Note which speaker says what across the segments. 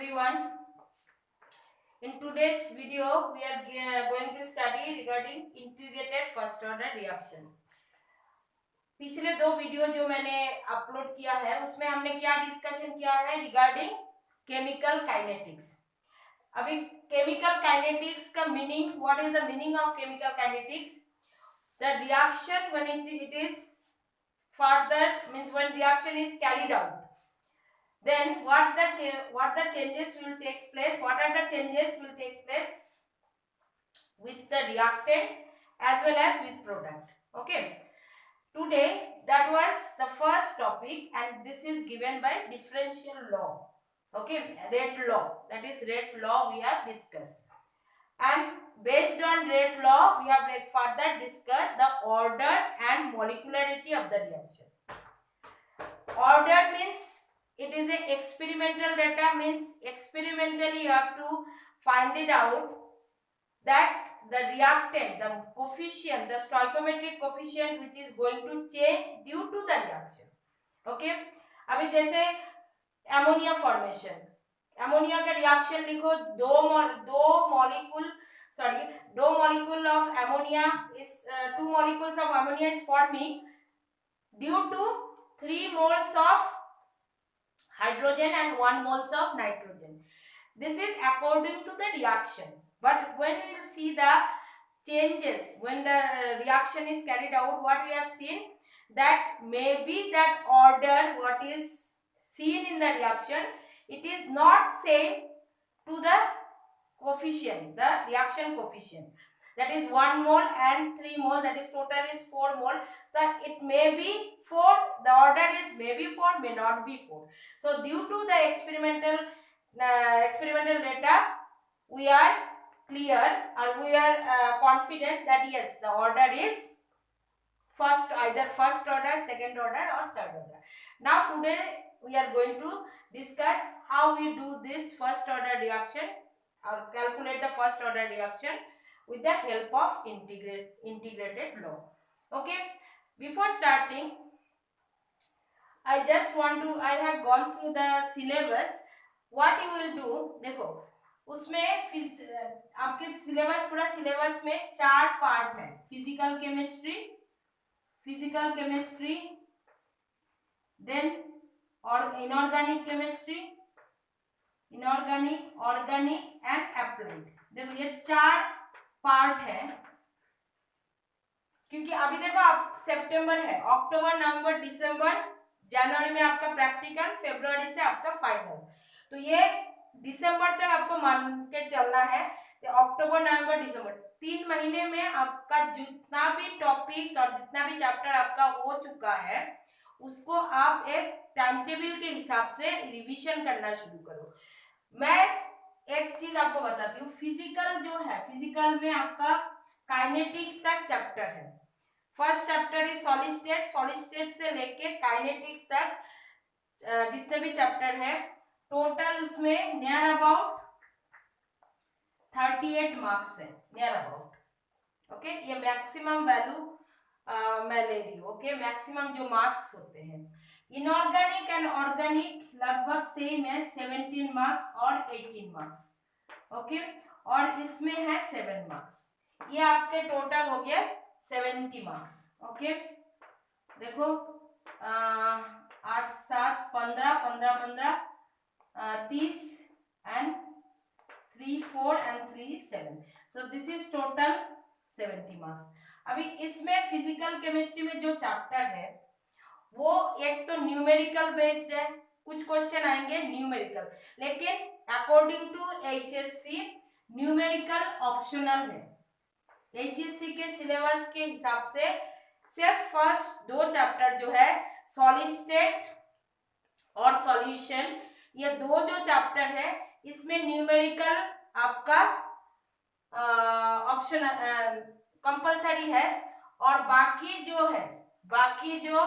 Speaker 1: everyone. In today's video, we are going to study regarding integrated first order reaction. पिछले दो video जो मैंने upload किया है उसमें हमने क्या डिस्कशन किया है रिगार्डिंग केमिकल काइनेटिक्स. अभी केमिकल काइनेटिक्स का meaning, what is the meaning of chemical kinetics? The reaction when it is further, means when reaction is carried out, then what the changes will take place, what are the changes will take place with the reactant as well as with product. Okay, today that was the first topic and this is given by differential law. Okay, Rate law, that is Rate law we have discussed, and based on Rate law we have further discussed the order and molecularity of the reaction. Order means it is a experimental data, means experimentally you have to find it out that the reactant, the coefficient, the stoichiometric coefficient which is going to change due to the reaction. Okay, अभी जैसे ammonia formation, ammonia का reaction लिखो, दो molecule of ammonia is 2 molecules of ammonia is forming due to 3 moles of hydrogen and 1 moles of nitrogen. This is according to the reaction, but when we will see the changes when the reaction is carried out, what we have seen that maybe that order what is seen in the reaction, it is not same to the coefficient, the reaction coefficient, that is 1 mole and 3 mole, that is total is 4 mole. It may be 4, the order is maybe 4, may not be 4. So due to the experimental data, we are clear or we are confident that yes, the order is either first order, second order or third order. Now today we are going to discuss how we do this first order reaction or calculate the first order reaction with the help of integrated law. Okay, before starting I have gone through the syllabus. What you will do, देखो उसमें आपके पूरा syllabus में 4 part है. Physical chemistry, then और inorganic chemistry, organic and applied. देखो ये 4 part है, क्योंकि अभी देखो आप सितंबर है, अक्टूबर, नवंबर, दिसंबर, जनवरी में आपका प्रैक्टिकल, फरवरी से आपका फाइनल. तो ये दिसंबर तक आपको मान के चलना है. अक्टूबर, नवंबर, दिसंबर 3 महीने में आपका जितना भी टॉपिक्स और जितना भी चैप्टर आपका हो चुका है उसको आप एक टाइम टेबल के हिसाब से रिवीजन करना शुरू करो. मैं एक चीज आपको बताती हूँ, फिजिकल में आपका काइनेटिक्स तक चैप्टर है. First chapter is solid state से लेके काइनेटिक्स तक जितने भी चैप्टर है टोटल उसमें नियर अबाउट 38 मार्क्स है, नियर अबाउट. ओके, ये मैक्सिमम वैल्यू मैं ले रही हूँ. ओके, मैक्सिमम जो मार्क्स होते हैं. इनऑर्गेनिक एंड ऑर्गेनिक लगभग सेम है, 17 मार्क्स और 18 मार्क्स. ओके, और इसमें है 7 मार्क्स. ये आपके टोटल हो गया 70 मार्क्स. ओके, देखो 8 7 15 15 15 30 and 3 4 and 3 7. So this is total 70 marks. अभी इसमें फिजिकल केमिस्ट्री में जो चैप्टर है वो एक तो न्यूमेरिकल बेस्ड है, कुछ क्वेश्चन आएंगे न्यूमेरिकल, लेकिन according to HSC numerical optional है. HSC के सिलेबस के हिसाब से सिर्फ फर्स्ट 2 चैप्टर जो है सॉलिड स्टेट और सॉल्यूशन, ये 2 जो चैप्टर है इसमें न्यूमेरिकल आपका ऑप्शन कंपलसरी है. और बाकी जो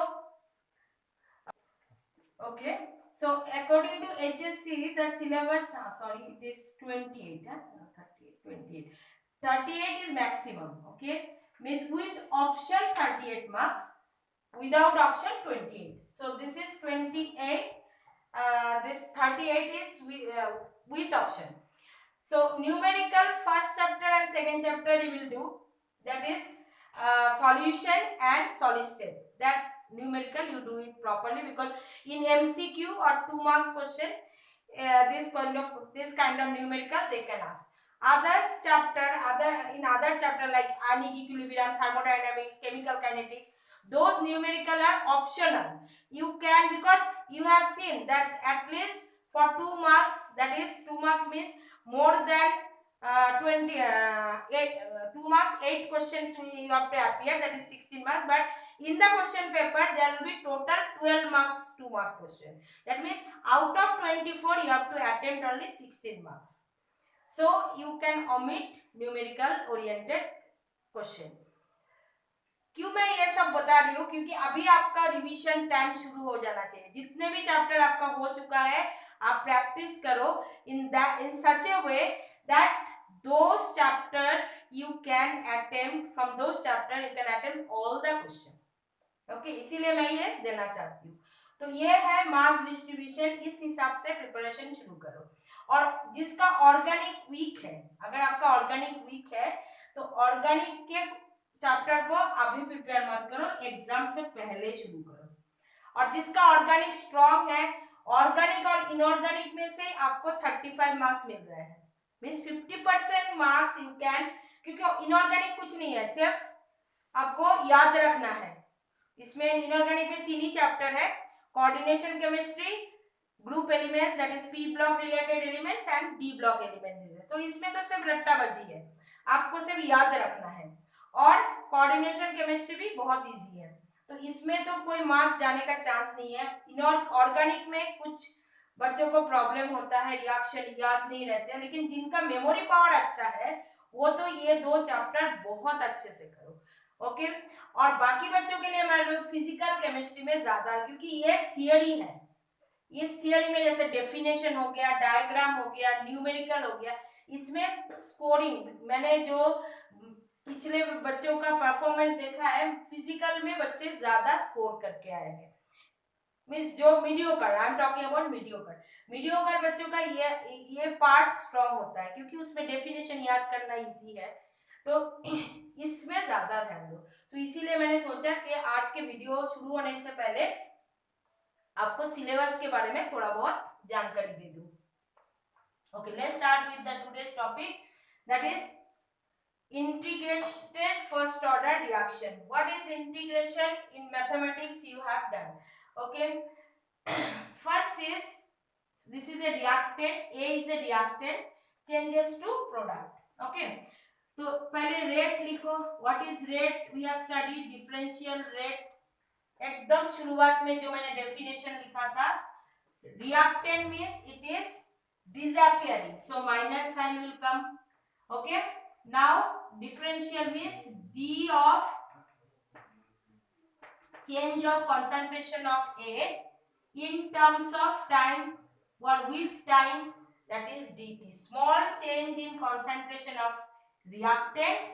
Speaker 1: okay, so according to HSC the syllabus, sorry it is 28 38 is maximum. Okay, means with option 38 marks, without option 28. So this is 28 this 38 is with option. So numerical first chapter and second chapter you will do, that is solution and solid state. That numerical you do it properly, because in MCQ or 2 marks question this kind of numerical they can ask. Others chapter, other chapter like ionic equilibrium, thermodynamics, chemical kinetics, those numerical are optional. You can, because you have seen that at least for 2 marks, that is 2 marks means more than 2 marks, 8 questions you have to appear, that is 16 marks. But in the question paper there will be total 12 marks 2 mark question. That means out of 24 you have to attempt only 16 marks. So you can omit numerical oriented question. क्यों मैं ये सब बता रही हूँ, क्योंकि अभी आपका रिवीजन टाइम शुरू हो जाना चाहिए. जितने भी चैप्टर आपका हो चुका है आप प्रैक्टिस करो in such a way that those chapter you can attempt, from those chapter you can attempt all the question. Okay, इसीलिए मैं ये देना चाहती हूँ. तो ये है मार्क्स डिस्ट्रीब्यूशन. इस हिसाब से प्रिपरेशन शुरू करो. और जिसका ऑर्गेनिक वीक है, अगर आपका ऑर्गेनिक वीक है तो ऑर्गेनिक के चैप्टर को अभी प्रिपेयर मत करो, एग्जाम से पहले शुरू करो. और जिसका ऑर्गेनिक स्ट्रॉन्ग है, ऑर्गेनिक और इनऑर्गेनिक में से आपको 35 मार्क्स मिल रहे हैं, मीन्स 50% मार्क्स यू कैन, क्योंकि इनऑर्गेनिक कुछ नहीं है, सिर्फ आपको याद रखना है. इसमें इनऑर्गेनिक में 3 ही चैप्टर है, coordination chemistry, group elements that is P block related elements and D block element. तो इसमें तो सिर्फ रट्टाबाजी है, आपको सिर्फ याद रखना है. और कोऑर्डिनेशन केमिस्ट्री भी बहुत इजी है, तो इसमें तो कोई मार्क्स जाने का चांस नहीं है. ऑर्गेनिक में कुछ बच्चों को प्रॉब्लम होता है, रिएक्शन याद नहीं रहते, लेकिन जिनका मेमोरी पावर अच्छा है वो तो ये 2 चैप्टर बहुत अच्छे से करो. ओके. और बाकी बच्चों के लिए मैं फिजिकल केमिस्ट्री में ज्यादा, क्योंकि ये थियरी है, इस थियरी में जैसे डेफिनेशन हो गया, डायग्राम हो गया, न्यूमेरिकल हो गया, इसमें स्कोरिंग, मैंने जो पिछले बच्चों का परफॉर्मेंस देखा है, फिजिकल में बच्चे ज्यादा स्कोर करके आए हैं. मीन्स जो mediocre, I am talking about mediocre बच्चों का ये पार्ट स्ट्रॉन्ग होता है, क्योंकि उसमें डेफिनेशन याद करना इजी है, तो इसमें ज्यादा ध्यान दो. तो इसीलिए मैंने सोचा कि आज के वीडियो शुरू होने से पहले आपको सिलेबस के बारे में थोड़ा बहुत जानकारी दे दूं. Okay, let's start with the today's topic, that is integrated first order reaction. What is integration? In mathematics you have done. Okay. First is, this is a reactant, A is a reactant, changes to product. Okay. तो पहले rate लिखो. What is rate? We have studied differential rate. एकदम शुरुआत में जो मैंने definition लिखा था, reactant means it is disappearing, so minus sign will come. Okay. Now differential means d of change of concentration of A in terms of time or with time, that is dt. Small change in concentration of reactant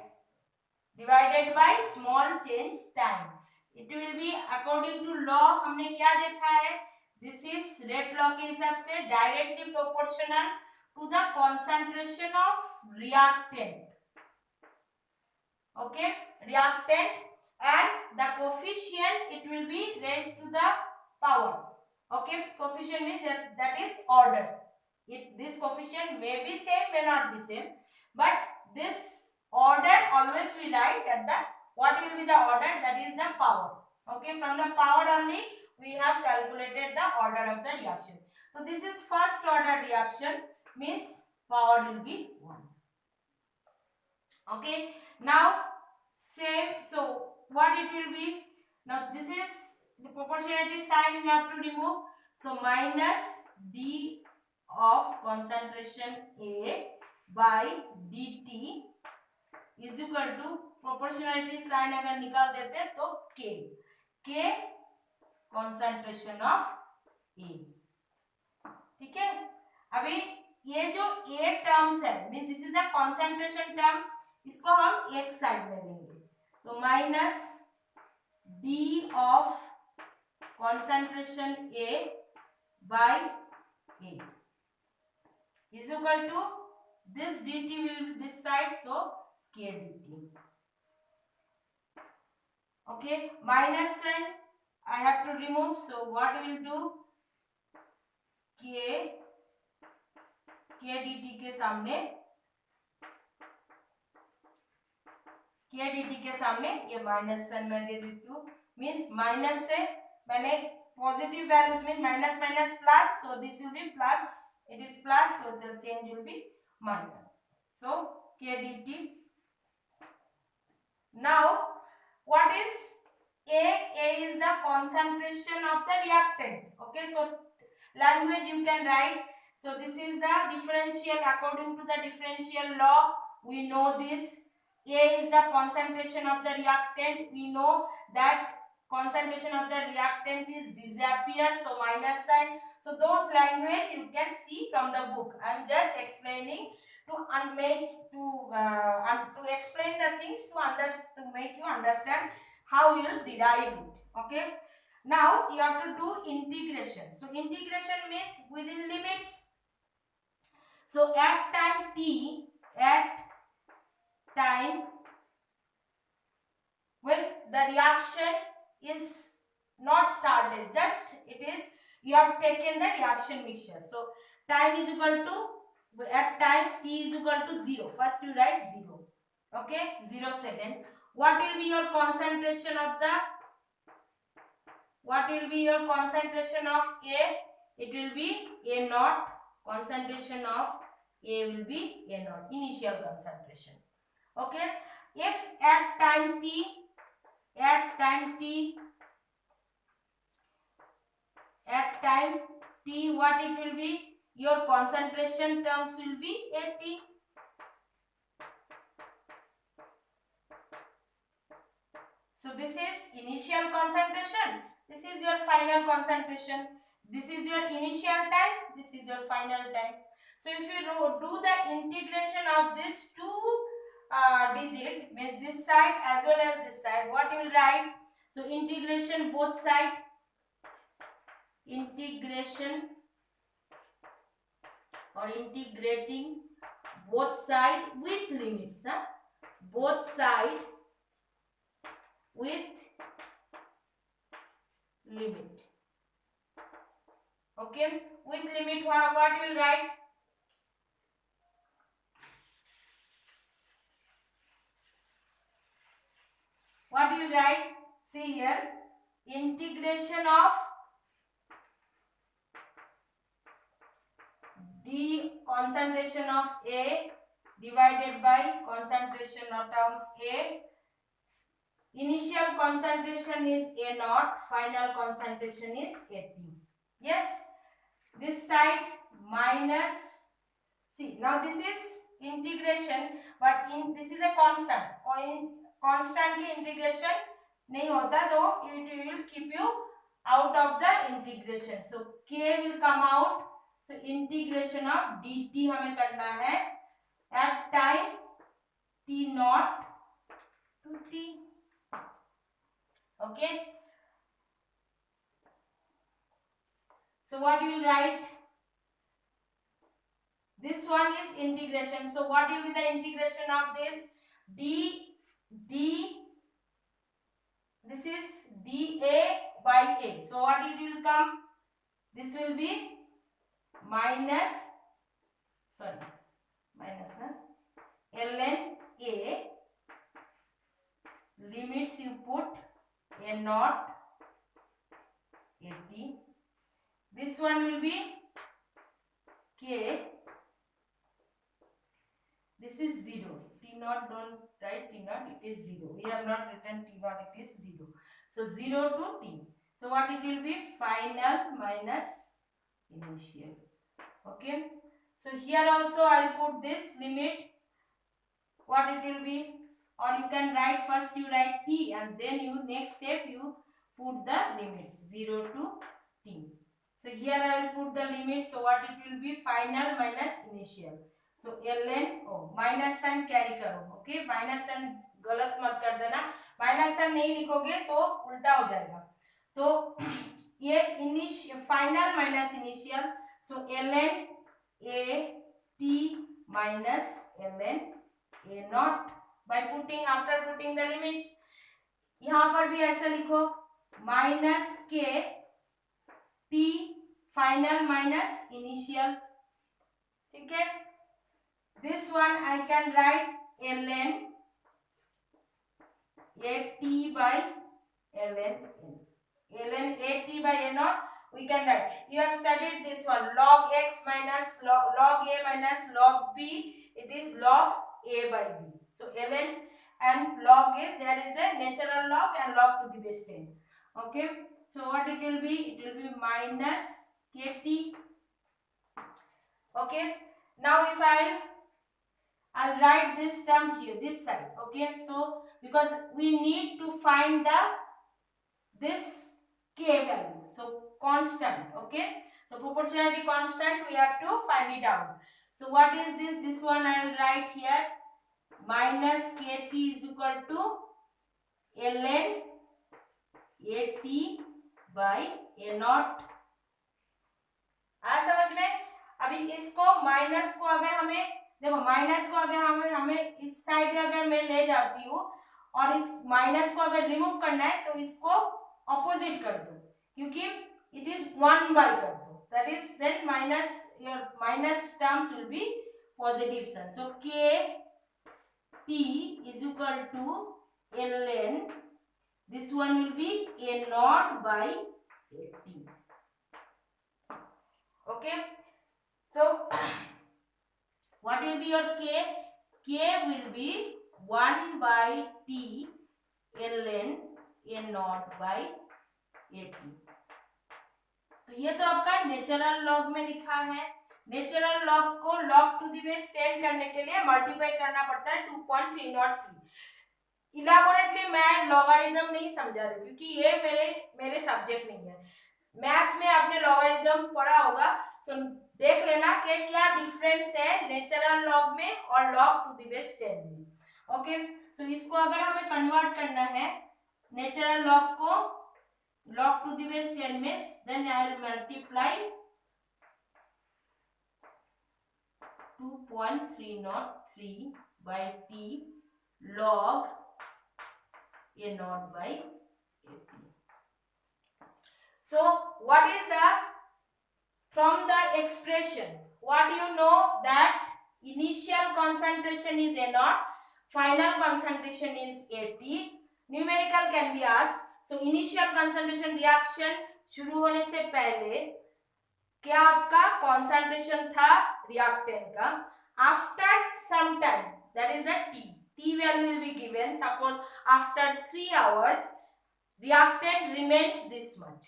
Speaker 1: divided by small change time. It will be according to law. हमने क्या देखा है? This is rate law के हिसाब से directly proportional to the concentration of reactant. Okay, reactant, and the coefficient it will be raised to the power. Okay, coefficient means that is order. This coefficient may be same, may not be same, but this order always we write at the, what will be the order, that is the power. Okay, from the power only we have calculated the order of the reaction. So this is first order reaction, means power will be 1. Okay, now same, so what it will be, now this is the proportionality sign you have to remove, so minus d of concentration A by dt is equal to, proportionality sign अगर निकाल देते तो k concentration of A. ठीक है. अभी ये जो A terms है, mean this is the concentration terms, इसको हम एक साइड में लेंगे, तो minus D of concentration A by a is equal to this dt will be this side, so k dt. Okay, minus sign I have to remove, so what will do, k dt के सामने ये minus sign मैं दे देती हूँ, means minus से मैंने positive values means minus minus plus, so this will be plus, it is plus, so the change will be minus, so k dt. Now what is A? A is the concentration of the reactant. Okay, so language you can write. So this is the differential according to the differential law. We know this. A is the concentration of the reactant. We know that concentration of the reactant is disappear, so minus sign. So those language you can see from the book. I am just explaining to explain the things to make you understand how you will derive it. Okay, now you have to do integration. So integration means within limits. So at time t, when the reaction is not started, just it is you have taken the reaction mixture, so time is equal to, at time t is equal to 0, first you write 0. Okay, 0 second. What will be your concentration of A? It will be A naught. Concentration of A will be A naught, initial concentration. Okay, if at time t what it will be, your concentration terms will be at t. So this is initial concentration, this is your final concentration, this is your initial time, this is your final time. So if you do the integration of this two digit, means this side as well as this side, what you will write? So integration both side, integration or integrating both side with limits, both side with limit. Okay, with limit what you will write? What you will write? See here, integration of d concentration of A divided by concentration of terms A. Initial concentration is A naught, final concentration is A t. Yes, this side minus, see now this is integration, but this is a constant, और constant के integration नहीं होता, तो it will keep you out of the integration, so k will come out. So integration of dt हमें करना है at time t naught to t. Okay, so what you will write? This one is integration, so what will be the integration of this? This is dA by A, so what it will come? This will be minus ln A, limits you put A naught A t. This one will be k, this is 0, t naught, don't write t naught, it is 0, we have not written t naught, it is 0, so 0 to t. So what it will be? Final minus initial. Okay, so here also I'll put this limit, what it will be, or you can write, first you write t and then you next step you put the limits 0 to t. So here I will put the limit, so what it will be? Final minus initial. So ln minus sign carry करो. Okay, minus sign गलत मत कर देना, minus sign नहीं लिखोगे तो उल्टा हो जाएगा. तो ये final minus initial, so ln a t minus ln a naught by putting after putting the limits. यहां पर भी ऐसा लिखो माइनस के टी फाइनल माइनस इनिशियल, ठीक है। This one I can write ln a t by ln a t by a naught. We can write, you have studied this one, log x minus log a minus log b, it is log a by b. So ln and log is, there is a natural log and log to the base 10. Okay, so what it will be? It will be minus kt. Okay, now if I'll write this term here, this side. Okay, so because we need to find this k value, so constant. Okay, so proportionality constant, we have to find it out. So what is this? This one I will write here, minus kt is equal to ln at by a naught. आ समझ में? अभी इसको minus को अगर हमें देखो, minus को अगर हमें इस साइड अगर मैं ले जाती हूँ और इस माइनस को अगर रिमूव करना है तो इसको ऑपोजिट कर दो, क्योंकि इट इज 1 बाय कर दो, that is then minus, your minus terms will be positive sign. So K T is equal to ln, this one will be a naught by 80. Okay, so what will be your k? K will be 1 by t ln a naught by 80. तो ये तो आपका natural log में लिखा है. Natural log को log to the base 10 करने के लिए मल्टीप्लाई करना पड़ता है 2.303. इलाबोरेटली मैं लॉगरिथम नहीं समझा रही क्योंकि ये मेरे सब्जेक्ट नहीं है. मैथ्स में आपने लॉगरिथम पढ़ा होगा, सो देख लेना कि क्या डिफरेंस है नेचुरल लॉग में और लॉग टू द बेस 10 में. ओके, सो इसको अगर हमें कन्वर्ट करना है नेचुरल लॉग को log टू द बेस 10 में, then I will multiply 2.303 by t log a naught by 80. So what is the, from the expression what do you know, that initial concentration is a naught, final concentration is 80. Numerical can be asked. So initial concentration reaction शुरू होने से पहले क्या आपका concentration था reactant का, after some time, that is the t value will be given. Suppose after 3 hours reactant remains this much.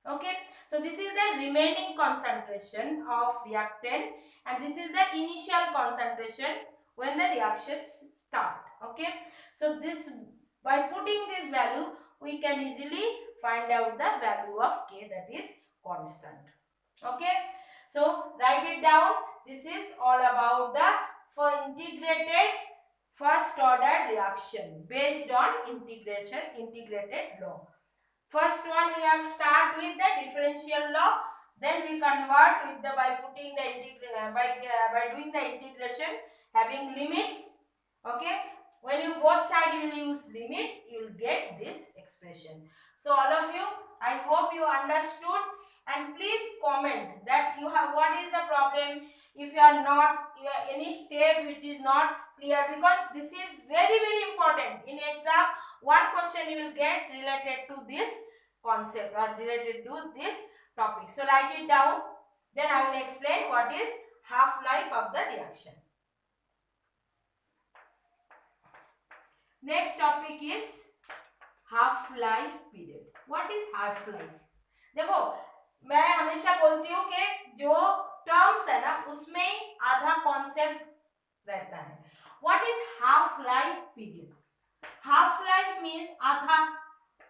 Speaker 1: Okay, so this is the remaining concentration of reactant and this is the initial concentration when the reaction start. Okay, so this, by putting this value we can easily find out the value of k, that is constant. Okay, so write it down. This is all about the for integrated first order reaction based on integrated law. First one we have start with the differential law, then we convert with the by putting the by doing the integration having limits. Okay, when you both side you will use limit, you will get this expression. So all of you, I hope you understood, and please comment that you have, what is the problem if you are not any step which is not clear, because this is very important. In exam one question you will get related to this concept or related to this topic. So write it down, then I will explain what is half life of the reaction. Next topic is half life period. What is half life? देखो, मैं हमेशा बोलती हूँ कि जो terms है ना उसमें आधा कॉन्सेप्ट रहता है. What is half life period? Half life means आधा.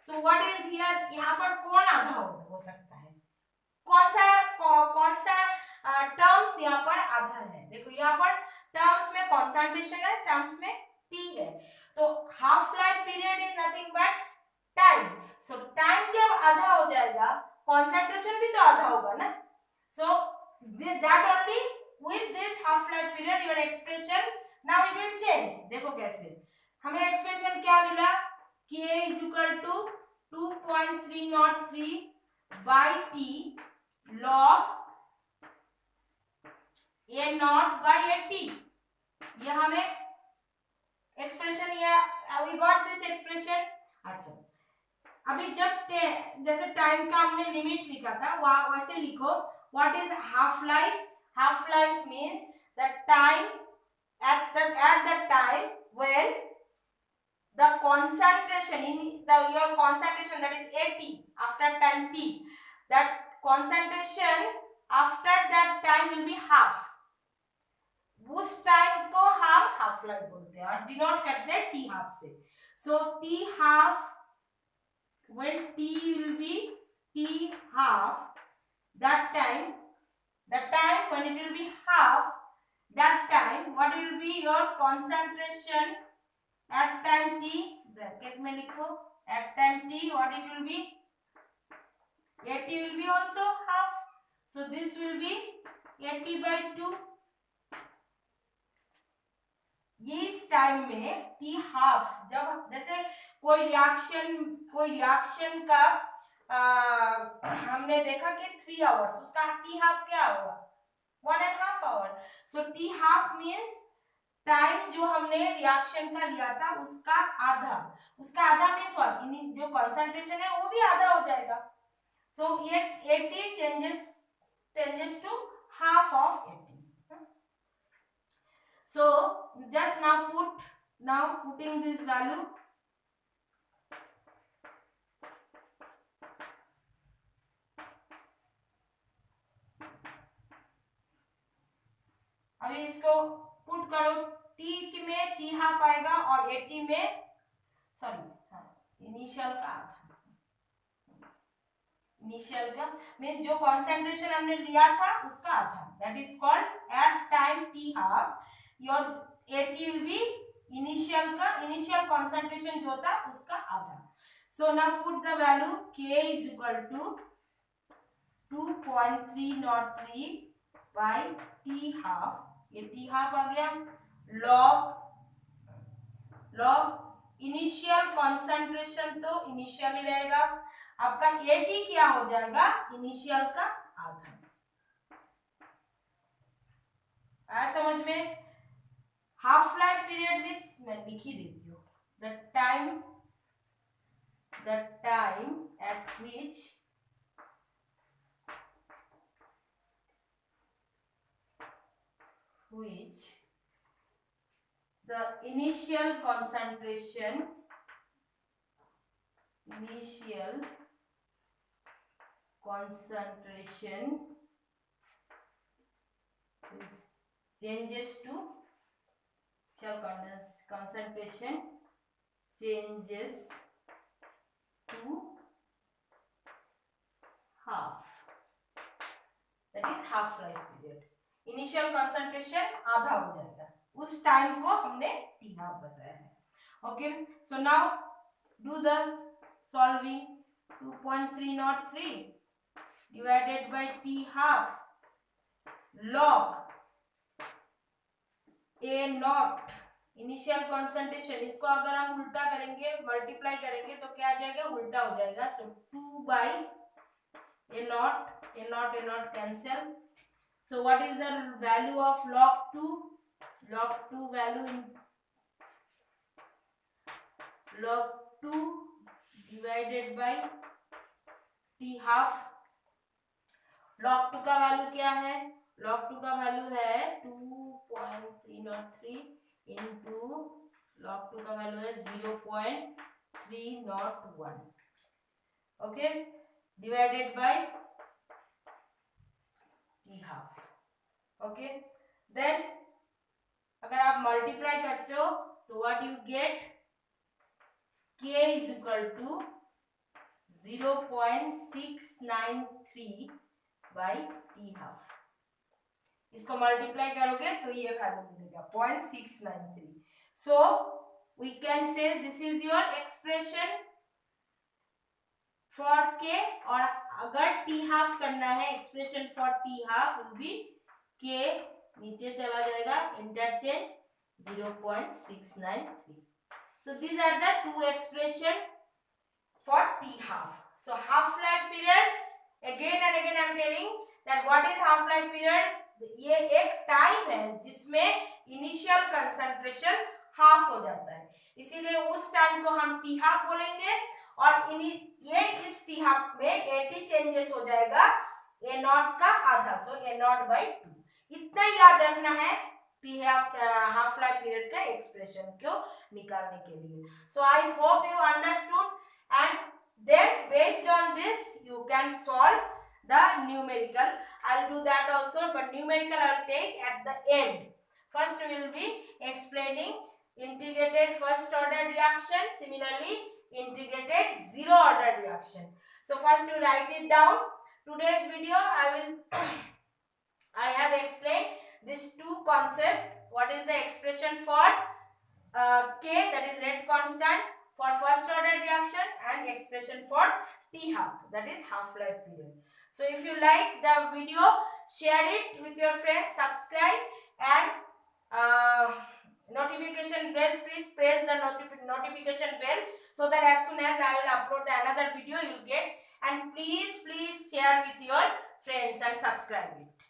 Speaker 1: So what is here? यहाँ पर कौन आधा हो सकता है? कौन सा टर्म्स यहाँ पर आधा है? देखो यहाँ पर टर्म्स में कॉन्सेंट्रेशन है, टर्म्स में T है, तो half life period is nothing but time. So time जब आधा हो जाएगा, कॉन्सेंट्रेशन भी तो आधा होगा ना. So that only with this half life period your expression now it will change. देखो कैसे हमें एक्सप्रेशन क्या मिला, k is equal to 2.303 by t log a naught by a t. ये हमें एक्सप्रेशन, ये वी गॉट दिस एक्सप्रेशन. अच्छा, अभी जब जैसे टाइम का हमने लिमिट लिखा था वैसे लिखो what is half life. Half life means the time at the time when the concentration in your concentration, that is at, after time t, that concentration after that time will be half. उस time को हम half life बोलते हैं और denote करते हैं T half से. So T half, when t will be t half, that time, the time when it will be half, that time what will be your concentration at time t, bracket में लिखो, at time t what it will be, at will be also half, so this will be 80/2. इस time में T half, जब जैसे कोई reaction का हमने देखा कि 3 आवर्स, उसका टी हाफ क्या होगा 1.5 hour. So T half means time जो हमने रिएक्शन का लिया था उसका आधा. उसका आधा मीन्स व्हाट, जो कंसंट्रेशन है वो भी आधा हो जाएगा. सो ये 80 changes to half of 80. So just now putting this value, अभी इसको पुट करो, टी में टी हाफ आएगा और 80 में, सॉरी इनिशियल का आधा, इनिशियल का मीन्स जो कंसंट्रेशन हमने लिया था उसका आधा, that is called at time t half. Your 80 will be initial concentration जो था उसका आधा. So now put the value k is equal to 2.303 by t half. ये टी हाफ आ गया, लॉग इनिशियल कंसंट्रेशन तो इनिशियल ही रहेगा, आपका 80 क्या हो जाएगा इनिशियल का आधा. आया समझ में. हाफ लाइफ पीरियड में मैं लिख ही देती हूँ, the time at which the initial concentration changes to concentration changes to half, that is half life period. Initial concentration आधा हो जाएगा, उस टाइम को हमने टी हाफ बताया है. Okay, so now do the solving. 2.303 divided by t half log A not initial concentration. इसको अगर हम उल्टा करेंगे, मल्टीप्लाई करेंगे तो क्या आ जाएगा, उल्टा हो जाएगा. सो 2 by a naught cancel. So what is the value of log 2? Log 2 value in log 2 divided by t half. log 2 का वैल्यू क्या है, log 2 का वैल्यू है 2.303 into log 2 का वैल्यू है 0.301. Okay, divided by t half. Okay, then अगर आप multiply करते हो तो what you get, k is equal to 0.693 by t half. इसको मल्टीप्लाई करोगे तो ये वैल्यू मिलेगा 0.693. So we can say this is your expression for k, और अगर टी हाफ करना है, expression for t half will be k, नीचे चला जाएगा, interchange 0.693. So these are the two expression for T half. So half life period, again and again I am telling that what is half life period. ये एक time है जिसमें initial concentration half हो जाता है, इसीलिए उस टाइम को हम टी हाफ बोलेंगे। और ये इस टी हाफ में 80 चेंजेस हो जाएगा ए नॉट का आधा, सो ए नॉट बाई 2। इतना याद रखना है टी हाफ लाइफ पीरियड का एक्सप्रेशन को निकालने के लिए। So I hope you understood, and then based on this you can solve the numerical. I'll do that also, but numerical I'll take at the end. First we will be explaining integrated first order reaction, similarly integrated zero order reaction. So first you write it down. Today's video I have explained these two concepts. What is the expression for K, that is rate constant, for first order reaction, and expression for T half, that is half life period. So if you like the video, share it with your friends, subscribe, and notification bell, please press the notification bell, so that as soon as I will upload another video you will get, and please share with your friends and subscribe it.